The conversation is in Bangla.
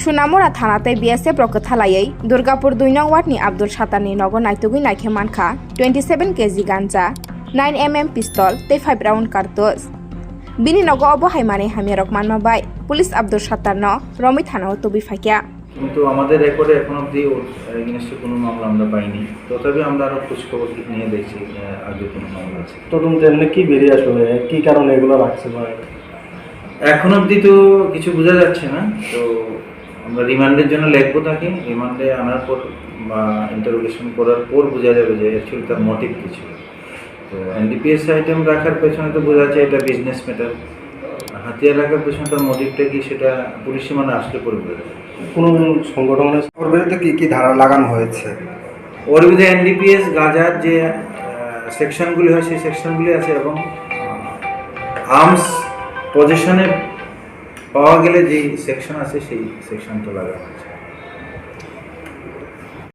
Sunamura Thanate BSF Rokathalayai, Durgapur 2 nong Ward ni Abdul Shatani Nogo Naitugui Naike Manka, 27 kg ganja, 9 mm pistol, 5 round cartouche. Bini Nogo Obo Haimane Hamirok Manmabai, Police Abdul Shatarno, Romi Thana Tobi Fakia. কিন্তু আমাদের রেকর্ডে এখন অবধি ওর এগেইনস্টে কোনো মামলা আমরা পাইনি, তথাপি আমরা আরও খোঁজখবর নিয়ে দেখছি আগে কোনো মামলা আছে। তদন্তে এমনি কি বেরিয়ে আসবে, কি কারণে এগুলো রাখছে ভাই? এখন অবধি তো কিছু বোঝা যাচ্ছে না, তো আমরা রিমান্ডের জন্য লিখবো তাকে। রিমান্ডে আনার পর বা ইন্টারোগেশন করার পর বোঝা যাবে যে অ্যাকচুয়ালি তার মোটিভ কী ছিল। তো এনডিপিএস আইটেম রাখার পেছনে তো বোঝা যাচ্ছে এটা বিজনেস ম্যাটার। হাতিয়ার রাখার পেছনে তার মোটিভটা কি সেটা পুলিশ সীমানা আসলে পরে বোঝা যাবে। কোনো সংগঠনের ওর বিরুদ্ধে কী কী ধারা লাগানো হয়েছে? ওর বিরুদ্ধে এনডিপিএস গাজার যে সেকশনগুলি হয় সেই সেকশনগুলি আছে, এবং আর্মস পজিশনে পাওয়া গেলে যেই সেকশন আছে সেই সেকশনটা লাগানো আছে।